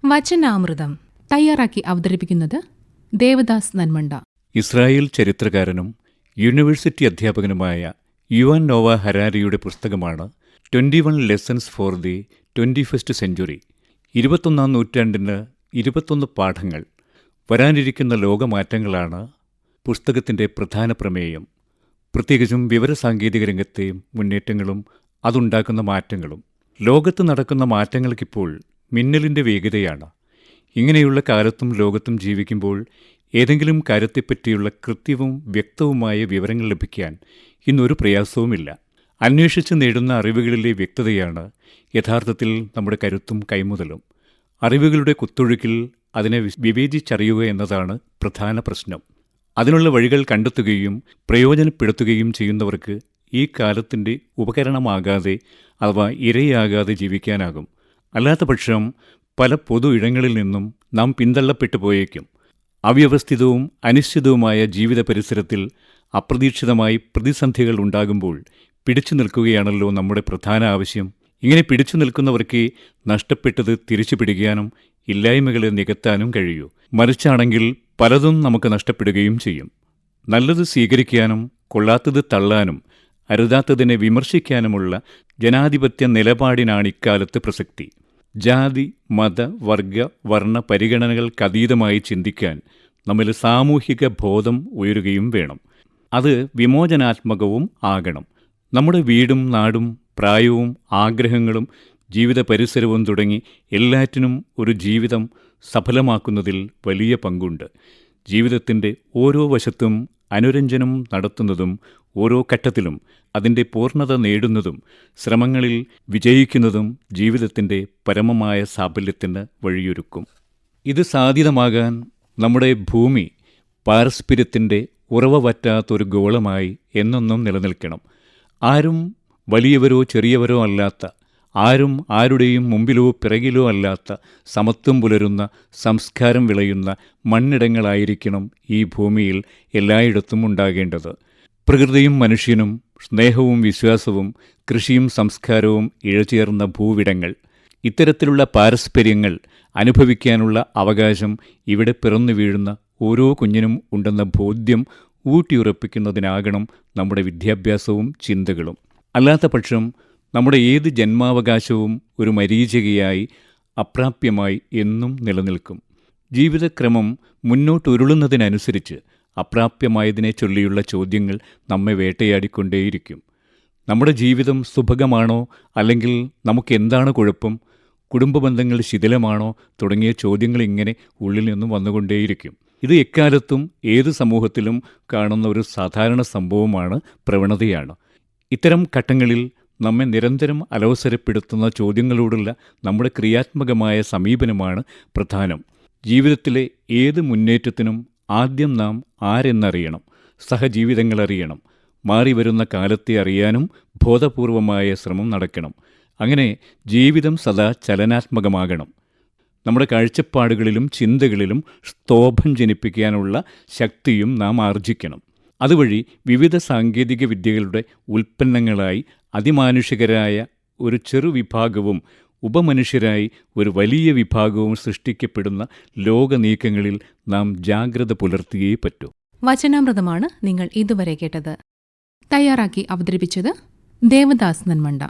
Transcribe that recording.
വചനാമൃതം തയ്യാറാക്കി അവതരിപ്പിക്കുന്നത് ദേവദാസ് നന്മണ്ട. ഇസ്രായേൽ ചരിത്രകാരനും യൂണിവേഴ്സിറ്റി അധ്യാപകനുമായ യുവാൻ നോവ ഹരാരിയുടെ പുസ്തകമാണ് 21 lessons for the 21st century. 21ാം നൂറ്റാണ്ടിന് 21 പാഠങ്ങൾ. വരാനിരിക്കുന്ന ലോകമാറ്റങ്ങളാണ് പുസ്തകത്തിൻ്റെ പ്രധാന പ്രമേയം. പ്രത്യേകിച്ചും വിവരസാങ്കേതിക രംഗത്തെ മുന്നേറ്റങ്ങളും അതുണ്ടാക്കുന്ന മാറ്റങ്ങളും. ലോകത്ത് നടക്കുന്ന മാറ്റങ്ങൾക്കിപ്പോൾ മിന്നലിൻ്റെ വേഗതയാണ്. ഇങ്ങനെയുള്ള കാലത്തും ലോകത്തും ജീവിക്കുമ്പോൾ ഏതെങ്കിലും കാര്യത്തെപ്പറ്റിയുള്ള കൃത്യവും വ്യക്തവുമായ വിവരങ്ങൾ ലഭിക്കാൻ ഇന്നൊരു പ്രയാസവുമില്ല. അന്വേഷിച്ച് നേടുന്ന അറിവുകളിലെ വ്യക്തതയാണ് യഥാർത്ഥത്തിൽ നമ്മുടെ കരുത്തും കൈമുതലും. അറിവുകളുടെ കുത്തൊഴുക്കിൽ അതിനെ വിവേചിച്ചറിയുക എന്നതാണ് പ്രധാന പ്രശ്നം. അതിനുള്ള വഴികൾ കണ്ടെത്തുകയും പ്രയോജനപ്പെടുത്തുകയും ചെയ്യുന്നവർക്ക് ഈ കാലത്തിൻ്റെ ഉപകരണമാകാതെ അഥവാ ഇരയാകാതെ ജീവിക്കാനാകും. അല്ലാത്ത പക്ഷം പല പൊതു ഇടങ്ങളിൽ നിന്നും നാം പിന്തള്ളപ്പെട്ടു പോയേക്കും. അവ്യവസ്ഥിതവും അനിശ്ചിതവുമായ ജീവിത പരിസരത്തിൽ അപ്രതീക്ഷിതമായി പ്രതിസന്ധികൾ ഉണ്ടാകുമ്പോൾ പിടിച്ചു നിൽക്കുകയാണല്ലോ നമ്മുടെ പ്രധാന ആവശ്യം. ഇങ്ങനെ പിടിച്ചു നിൽക്കുന്നവർക്ക് നഷ്ടപ്പെട്ടത് തിരിച്ചു പിടിക്കാനും ഇല്ലായ്മകളെ നികത്താനും കഴിയൂ. മറിച്ചാണെങ്കിൽ പലതും നമുക്ക് നഷ്ടപ്പെടുകയും ചെയ്യും. നല്ലത് സ്വീകരിക്കാനും കൊള്ളാത്തത് തള്ളാനും അരുതാത്തതിനെ വിമർശിക്കാനുമുള്ള ജനാധിപത്യ നിലപാടിനാണ് ഇക്കാലത്ത് പ്രസക്തി. ജാതി, മത, വർഗ, വർണ്ണ പരിഗണനകൾക്കതീതമായി ചിന്തിക്കാൻ നമ്മിൽ സാമൂഹിക ബോധം ഉയരുകയും വേണം. അത് വിമോചനാത്മകവും ആകണം. നമ്മുടെ വീടും നാടും പ്രായവും ആഗ്രഹങ്ങളും ജീവിത പരിസരവും തുടങ്ങി എല്ലാറ്റിനും ഒരു ജീവിതം സഫലമാക്കുന്നതിൽ വലിയ പങ്കുണ്ട്. ജീവിതത്തിൻ്റെ ഓരോ വശത്തും അനുരഞ്ജനം നടത്തുന്നതും ഓരോ ഘട്ടത്തിലും അതിൻ്റെ പൂർണ്ണത നേടുന്നതും ശ്രമങ്ങളിൽ വിജയിക്കുന്നതും ജീവിതത്തിൻ്റെ പരമമായ സാഫല്യത്തിന് വഴിയൊരുക്കും. ഇത് സാധ്യമാകാൻ നമ്മുടെ ഭൂമി പാരസ്പര്യത്തിൻ്റെ ഉറവ പറ്റാത്തൊരു ഗോളമായി എന്നെന്നും നിലനിൽക്കണം. ആരും വലിയവരോ ചെറിയവരോ അല്ലാത്ത, ആരും ആരുടെയും മുമ്പിലോ പിറകിലോ അല്ലാത്ത, സമത്വം പുലരുന്ന, സംസ്കാരം വിളയുന്ന മണ്ണിടങ്ങളായിരിക്കണം ഈ ഭൂമിയിൽ എല്ലായിടത്തും ഉണ്ടാകേണ്ടത്. പ്രകൃതിയും മനുഷ്യനും സ്നേഹവും വിശ്വാസവും കൃഷിയും സംസ്കാരവും ഇഴചേർന്ന ഭൂവിടങ്ങൾ. ഇത്തരത്തിലുള്ള പാരസ്പര്യങ്ങൾ അനുഭവിക്കാനുള്ള അവകാശം ഇവിടെ പിറന്നു വീഴുന്ന ഓരോ കുഞ്ഞിനും ഉണ്ടെന്ന ബോധ്യം ഊട്ടിയുറപ്പിക്കുന്നതിനാകണം നമ്മുടെ വിദ്യാഭ്യാസവും ചിന്തകളും. അല്ലാത്ത പക്ഷം നമ്മുടെ ഏത് ജന്മാവകാശവും ഒരു മരീചികയായി അപ്രാപ്യമായി എന്നും നിലനിൽക്കും. ജീവിതക്രമം മുന്നോട്ടുരുളുന്നതിനനുസരിച്ച് അപ്രാപ്യമായതിനെ ചൊല്ലിയുള്ള ചോദ്യങ്ങൾ നമ്മെ വേട്ടയാടിക്കൊണ്ടേയിരിക്കും. നമ്മുടെ ജീവിതം സുഭഗമാണോ, അല്ലെങ്കിൽ നമുക്കെന്താണ് കുഴപ്പം, കുടുംബബന്ധങ്ങൾ ശിഥിലമാണോ തുടങ്ങിയ ചോദ്യങ്ങൾ ഇങ്ങനെ ഉള്ളിൽ നിന്നും വന്നുകൊണ്ടേയിരിക്കും. ഇത് എക്കാലത്തും ഏത് സമൂഹത്തിലും കാണുന്ന ഒരു സാധാരണ സംഭവമാണ്, പ്രവണതയാണ്. ഇത്തരം ഘട്ടങ്ങളിൽ നമ്മെ നിരന്തരം അലോസരപ്പെടുത്തുന്ന ചോദ്യങ്ങളോടുള്ള നമ്മുടെ ക്രിയാത്മകമായ സമീപനമാണ് പ്രധാനം. ജീവിതത്തിലെ ഏത് മുന്നേറ്റത്തിനും ആദ്യം നാം ആരെന്നറിയണം, സഹജീവിതങ്ങളറിയണം, മാറിവരുന്ന കാലത്തെ അറിയാനും ബോധപൂർവമായ ശ്രമം നടക്കണം. അങ്ങനെ ജീവിതം സദാ ചലനാത്മകമാകണം. നമ്മുടെ കാഴ്ചപ്പാടുകളിലും ചിന്തകളിലും സ്തോഭം ജനിപ്പിക്കാനുള്ള ശക്തിയും നാം ആർജിക്കണം. അതുവഴി വിവിധ സാങ്കേതിക വിദ്യകളുടെ ഉൽപ്പന്നങ്ങളായി അതിമാനുഷികരായ ഒരു ചെറുവിഭാഗവും ഉപമനുഷ്യരായി ഒരു വലിയ വിഭാഗവും സൃഷ്ടിക്കപ്പെടുന്ന ലോകനീക്കങ്ങളിൽ നാം ജാഗ്രത പുലർത്തിയേ പറ്റൂ. വചനാമൃതമാണ് നിങ്ങൾ ഇതുവരെ കേട്ടത്. തയ്യാറാക്കി അവതരിപ്പിച്ചത് ദേവദാസ് നന്മണ്ട.